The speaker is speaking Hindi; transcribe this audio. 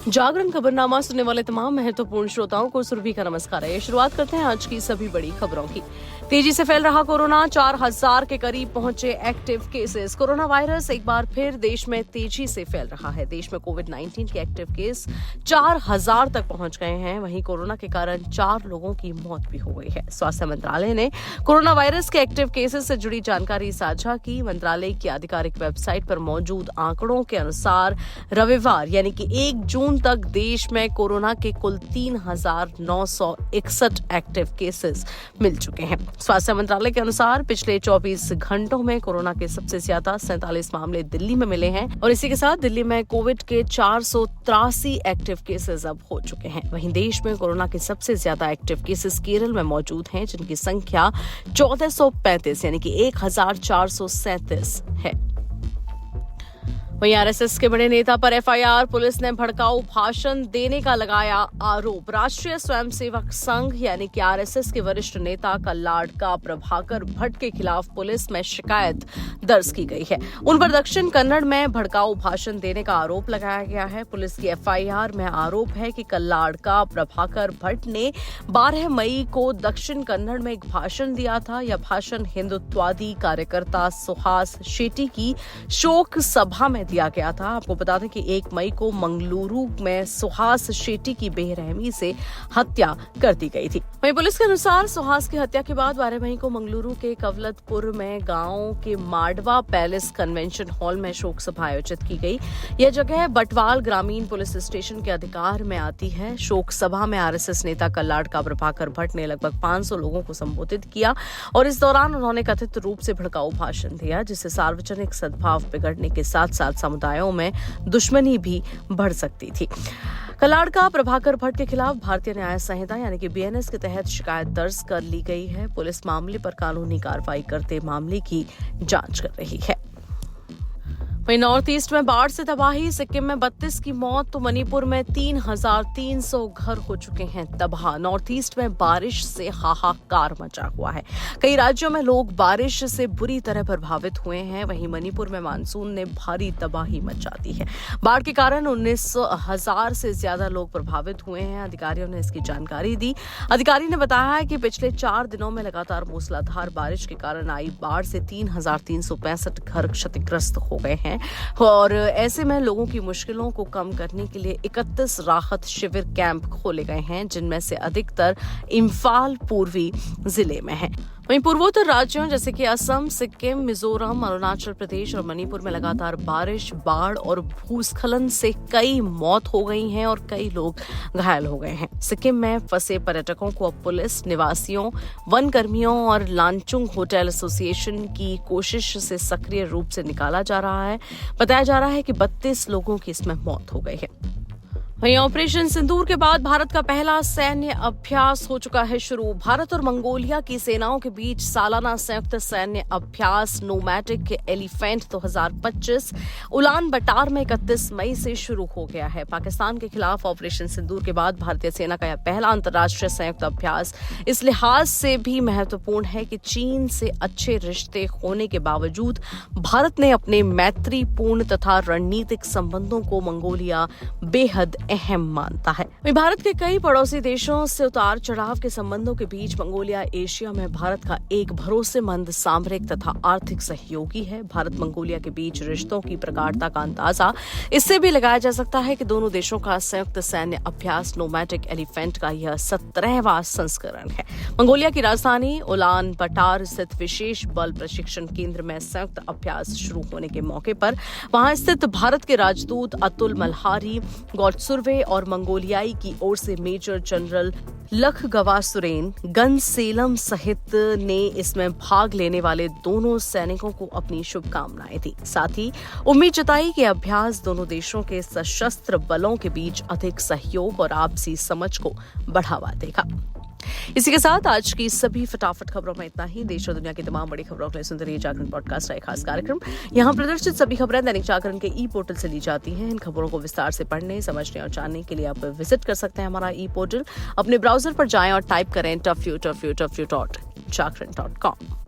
जागरण खबरनामा सुनने वाले तमाम महत्वपूर्ण श्रोताओं को सुरभि का नमस्कार है। शुरुआत करते हैं आज की सभी बड़ी खबरों की। तेजी से फैल रहा कोरोना, 4000 के करीब पहुंचे एक्टिव केसेस। कोरोना वायरस एक बार फिर देश में तेजी से फैल रहा है। देश में कोविड-19 के एक्टिव केस 4000 तक पहुंच गए हैं। वहीं कोरोना के कारण 4 लोगों की मौत भी हो गई है। स्वास्थ्य मंत्रालय ने कोरोना वायरस के एक्टिव केसेस से जुड़ी जानकारी साझा की। मंत्रालय की आधिकारिक वेबसाइट पर मौजूद आंकड़ों के अनुसार रविवार यानी कि 1 जून तक देश में कोरोना के कुल 3,961 एक्टिव केसेस मिल चुके हैं। स्वास्थ्य मंत्रालय के अनुसार पिछले 24 घंटों में कोरोना के सबसे ज्यादा 47 मामले दिल्ली में मिले हैं और इसी के साथ दिल्ली में कोविड के 483 एक्टिव केसेस अब हो चुके हैं। वहीं देश में कोरोना के सबसे ज्यादा एक्टिव केसेस केरल में मौजूद हैं, जिनकी संख्या 1435 यानी कि 1437 है। वहीं आरएसएस के बड़े नेता पर एफआईआर, पुलिस ने भड़काऊ भाषण देने का लगाया आरोप। राष्ट्रीय स्वयंसेवक संघ यानी कि आरएसएस के वरिष्ठ नेता कल्लाडका प्रभाकर भट्ट के खिलाफ पुलिस में शिकायत दर्ज की गई है। उन पर दक्षिण कन्नड़ में भड़काऊ भाषण देने का आरोप लगाया गया है। पुलिस की एफआईआर में आरोप है कि कल्लाडका प्रभाकर भट्ट ने 12 मई को दक्षिण कन्नड़ में एक भाषण दिया था। यह भाषण हिंदुत्ववादी कार्यकर्ता सुहास शेट्टी की शोक सभा में दिया गया था। आपको बता दें कि 1 मई को मंगलुरु में सुहास शेट्टी की बेरहमी से हत्या कर दी गई थी। वहीं पुलिस के अनुसार सुहास की हत्या के बाद 12 मई को मंगलुरु के कवलतपुर में गांव के माडवा पैलेस कन्वेंशन हॉल में शोक सभा आयोजित की गई। यह जगह बटवाल ग्रामीण पुलिस स्टेशन के अधिकार में आती है। शोक सभा में आरएसएस नेता कल्लाडका प्रभाकर भट्ट ने लगभग 500 लोगों को संबोधित किया और इस दौरान उन्होंने कथित रूप से भड़काऊ भाषण दिया, जिससे सार्वजनिक सद्भाव बिगड़ने के साथ साथ समुदायों में दुश्मनी भी बढ़ सकती थी। कल्लाडका प्रभाकर भट्ट के खिलाफ भारतीय न्याय संहिता यानी कि बीएनएस के तहत शिकायत दर्ज कर ली गई है। पुलिस मामले पर कानूनी कार्रवाई करते मामले की जांच कर रही है। वहीं नॉर्थ ईस्ट में बाढ़ से तबाही, सिक्किम में 32 की मौत तो मणिपुर में 3,300 घर हो चुके हैं तबाह। नॉर्थ ईस्ट में बारिश से हाहाकार मचा हुआ है। कई राज्यों में लोग बारिश से बुरी तरह प्रभावित हुए हैं। वहीं मणिपुर में मानसून ने भारी तबाही मचा दी है। बाढ़ के कारण 19,000 से ज्यादा लोग प्रभावित हुए हैं। अधिकारियों ने इसकी जानकारी दी। अधिकारी ने बताया है कि पिछले 4 दिनों में लगातार मूसलाधार बारिश के कारण आई बाढ़ से 3,365 घर क्षतिग्रस्त हो गए हैं और ऐसे में लोगों की मुश्किलों को कम करने के लिए 31 राहत शिविर कैंप खोले गए हैं, जिनमें से अधिकतर इम्फाल पूर्वी जिले में हैं। वहीं पूर्वोत्तर राज्यों जैसे कि असम, सिक्किम, मिजोरम, अरुणाचल प्रदेश और मणिपुर में लगातार बारिश, बाढ़ और भूस्खलन से कई मौत हो गई हैं और कई लोग घायल हो गए हैं। सिक्किम में फंसे पर्यटकों को अब पुलिस, निवासियों, वन कर्मियों और लांचुंग होटल एसोसिएशन की कोशिश से सक्रिय रूप से निकाला जा रहा है। बताया जा रहा है कि 32 लोगों की इसमें मौत हो गई है। वहीं ऑपरेशन सिंदूर के बाद भारत का पहला सैन्य अभ्यास हो चुका है शुरू। भारत और मंगोलिया की सेनाओं के बीच सालाना संयुक्त सैन्य अभ्यास नोमैटिक एलिफेंट 2025 उलान बटार में 31 मई से शुरू हो गया है। पाकिस्तान के खिलाफ ऑपरेशन सिंदूर के बाद भारतीय सेना का यह पहला अंतर्राष्ट्रीय संयुक्त अभ्यास इस लिहाज से भी महत्वपूर्ण है कि चीन से अच्छे रिश्ते होने के बावजूद भारत ने अपने मैत्रीपूर्ण तथा रणनीतिक संबंधों को मंगोलिया बेहद अहम मानता है। भारत के कई पड़ोसी देशों से उतार चढ़ाव के संबंधों के बीच मंगोलिया एशिया में भारत का एक भरोसेमंद सामरिक तथा आर्थिक सहयोगी है। भारत मंगोलिया के बीच रिश्तों की प्रगाढ़ता का अंदाजा इससे भी लगाया जा सकता है कि दोनों देशों का संयुक्त सैन्य अभ्यास नोमैटिक एलिफेंट का यह 17वां संस्करण है। मंगोलिया की राजधानी उलान बटार स्थित विशेष बल प्रशिक्षण केंद्र में संयुक्त अभ्यास शुरू होने के मौके पर वहां स्थित भारत के राजदूत अतुल मल्हारी गौडसुर्वे और मंगोलियाई की ओर से मेजर जनरल लखगवा सुरेन गनसेलम सहित ने इसमें भाग लेने वाले दोनों सैनिकों को अपनी शुभकामनाएं दी। साथ ही उम्मीद जताई कि अभ्यास दोनों देशों के सशस्त्र बलों के बीच अधिक सहयोग और आपसी समझ को बढ़ावा देगा। इसी के साथ आज की सभी फटाफट खबरों में इतना ही। देश और दुनिया की तमाम बड़ी खबरों के लिए सुनते रहिए जागरण पॉडकास्ट का एक खास कार्यक्रम। यहाँ प्रदर्शित सभी खबरें दैनिक जागरण के ई पोर्टल से ली जाती हैं। इन खबरों को विस्तार से पढ़ने, समझने और जानने के लिए आप विजिट कर सकते हैं हमारा ई पोर्टल। अपने ब्राउजर पर जाएं और टाइप करें www.jagran.com।